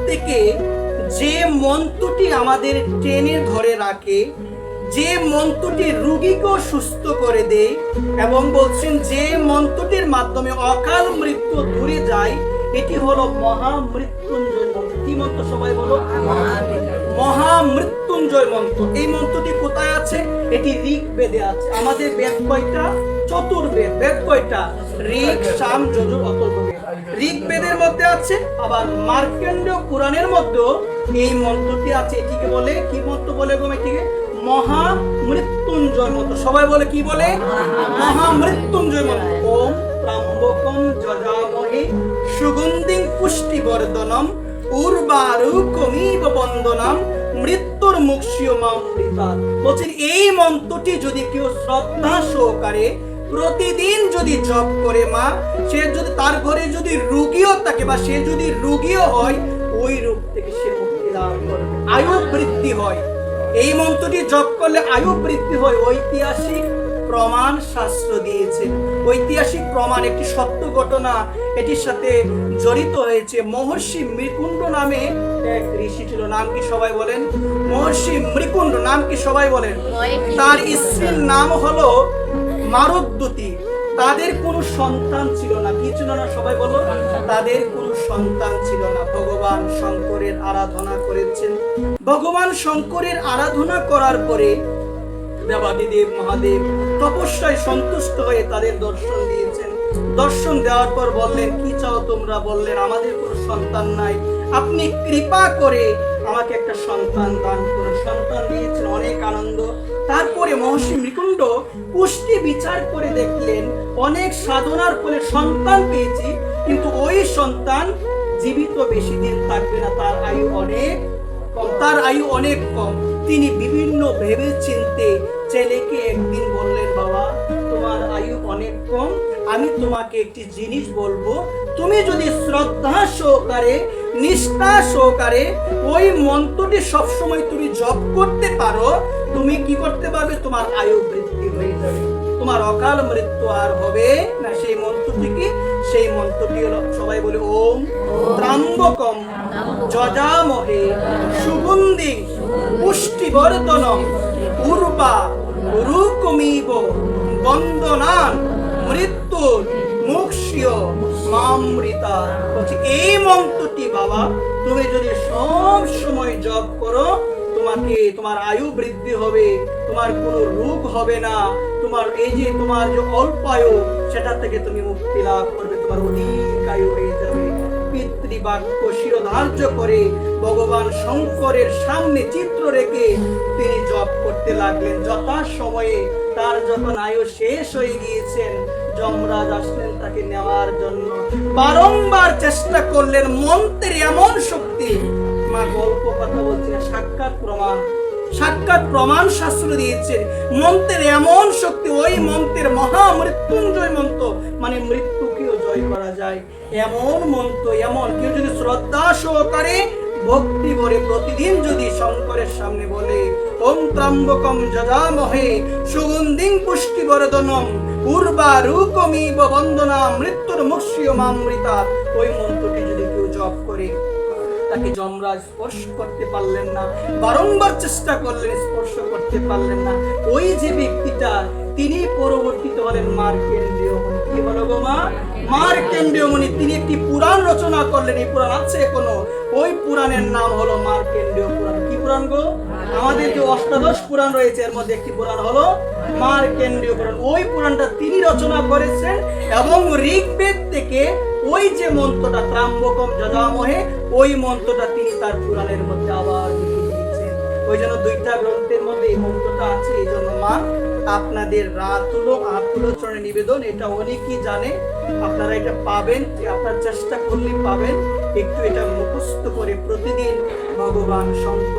থেকে যে মন্ত্রটি আমাদের টেনে ধরে রাখে, যে মন্ত্রটি রোগীকেও সুস্থ করে দেয়, এবং বলছেন যে মন্ত্রটির মাধ্যমে অকাল মৃত্যু দূরে যায়, এটি হলো মহামৃত্যুঞ্জয় মন্ত্র। কি মন্ত্র সবাই বলো? মহামৃত্যুঞ্জয় মন্ত্র। এই মন্ত্রটি কোথায় আছে? এটি ঋগ্বেদে আছে। আমাদের বেদ কয়টা? চতুর্বেদ। বেদ কয়টা? ঋগ, সাম, যজুর, অথর্ববেদ। ঋগ্বেদের মধ্যে আছে, আবার মার্কণ্ডেয় পুরাণের মধ্যেও এই মন্ত্রটি আছে। এটিকে বলে, কি মন্ত্র বলে গো? এটিকে মহামৃত্যুঞ্জয় মন্ত্র। সবাই বলে, কি বলে? মহামৃত্যুঞ্জয় মন্ত্র। ওম ত্র্যম্বকম যজামহে সুগন্ধিং পুষ্টিবর্ধনম উর্বারুকমিব বন্দনাম মৃত্যুর মুক্ষীয়মামৃতাৎ। বলছেন এই মন্ত্রটি যদি কেউ শ্রদ্ধা সহকারে প্রতিদিন যদি জপ করে মা, সে যদি তার ঘরে যদি রোগীও থাকে বা সে যদি রোগীও হয়, ওই রোগ থেকে সে মুক্তি লাভ করবে, আয়ু বৃদ্ধি হয়। এই মন্ত্রটি জপ করলে আয়ু বৃদ্ধি হয়। ঐতিহাসিক প্রমাণ শাস্ত্র দিয়েছে। ঐতিহাসিক প্রমাণ, একটি সত্য ঘটনা এটির সাথে জড়িত হয়েছে। মহর্ষি মৃকুণ্ড নামে এক ঋষি ছিল। নাম কি সবাই বলেন? মহর্ষি মৃকুণ্ড। নাম কি সবাই বলেন? তার স্ত্রীর নাম হলো মারুদ্যুতি। তাদের কোনো সন্তান ছিল না। কি ছিল না? সবাই বলো। তাদের কোনো সন্তান ছিল না। ভগবান শঙ্করের আরাধনা করেছেন। ভগবান শঙ্করের আরাধনা করার পরে দেবাদিদেব মহাদেব তপস্যায় সন্তুষ্ট হয়ে তাদের দর্শন দিয়েছেন। দর্শন দেওয়ার পর বললেন, কি চাও তোমরা? বললেন, আমাদের কোনো সন্তান নাই, আপনি কৃপা করে আমাকে একটা সন্তান দান করুন। সন্তান দিয়েছেন, অনেক আনন্দ। তারপরে মহর্ষি মৃকুণ্ড পুষ্টি বিচার করে দেখলেন অনেক সাধনার ফলে সন্তান পেয়েছি, কিন্তু ওই সন্তান জীবিত বেশি দিন থাকবে না, তার আয়ু অনেক কম, তার আয়ু অনেক কম। তিনি বিভিন্ন ভেবে চিন্তে ছেলেকে একদিন বললেন, বাবা তোমার আয়ু অনেক কম, আমি তোমাকে একটি জিনিস বলবো, তুমি যদি শ্রদ্ধা সহকারে নিষ্ঠা সহকারে ওই মন্ত্রটি সবসময় তুমি জপ করতে পারো, তুমি কি করতে পারবে? তোমার আয়ু বৃদ্ধি হয়ে যাবে, তোমার অকাল মৃত্যু আর হবে না। সেই মন্ত্রটি কি? সেই মন্ত্রটি হলো, সবাই বলে, ওম ত্র্যম্বকম যজামহে সুগন্ধিং পুষ্টিবর্ধনম উর্বারুকমিব বন্দনান মৃত্যুর মুক্ষীয়মামৃতাৎ। বলছি এই মন্ত্রটি বাবা তুমি যদি সব সময় জপ করো, তোমার আয়ু বৃদ্ধি হবে, তোমার কোনো রোগ হবে না, তোমার এই যে তোমার যে অল্প আয়ু সেটা থেকে তুমি মুক্তি লাভ করবে, তোমার অধিক আয়ু হয়ে যাবে। পিতৃবাক্য শিরোধার্য করে ভগবান শঙ্করের সামনে চিত্র রেখে তিনি জপ করতে লাগলেন। যথা সময়ে তার যখন আয়ু শেষ হয়ে গিয়েছেন, যমরাজ আসলেন তাকে নেওয়ার জন্য। বারংবার চেষ্টা করলেন। মন্ত্রের এমন শক্তি, মা গল্প কথা বলছি না, সাক্ষাৎ প্রমাণ শাস্ত্র দিয়েছে। মন্ত্রের এমন শক্তি, ওই মন্ত্রের মহামৃত্যুঞ্জয় মন্ত্র, মানে মৃত্যুকেও জয় করা যায় এমন মন্ত্র। এমন কেউ যদি শ্রদ্ধা সহকারে ভক্তি ভরে প্রতিদিন যদি শঙ্করের সামনে বলে, ওম ত্র্যম্বকম যজামহে সুগন্ধিং পুষ্টিবর্ধনম উর্বারুকমিব বন্দনাম মৃত্যুর মুক্ষীয়মামৃতাৎ, ওই মন্ত্রটি যদি কেউ জপ করে, তাকে যমরাজ স্পর্শ করতে পারলেন না। বারংবার চেষ্টা করলেন, স্পর্শ করতে পারলেন না। ওই যে ব্যক্তিটা, তিনি পরবর্তীতে হলেন মার্কেন্ডীয় মুনি। কি বলো গো মা? মার্কেন্ডীয় মুনি। তিনি একটি পুরাণ রচনা করলেন। এই পুরাণ আছে এখনো। ওই পুরাণের নাম হলো মার্কেন্ডীয় পুরাণ। কি পুরাণ গো? আমাদের যে অষ্টাদশ পুরাণ রয়েছে, এর মধ্যে একটি পুরাণ হলো মার্কেন্ডীয় পুরাণ। ওই পুরাণটা তিনি রচনা করেছেন, এবং ঋগ্বেদ থেকে ওই যে মন্ত্রটা ত্র্যম্বকম যজামহে, ওই মন্ত্রটা তিনি তার পুরাণের মধ্যে আবার লিখে দিয়েছেন। ওই জন্য দুইটা গ্রন্থের মধ্যে এই মন্ত্রটা আছে। এই জন্য মা আপনাদের আতুল চরণে নিবেদন, এটা অনেকেই জানে, আপনারা এটা পাবেন, আপনার চেষ্টা করলে পাবেন। একটু এটা মুখস্থ করে প্রতিদিন ভগবান শঙ্করের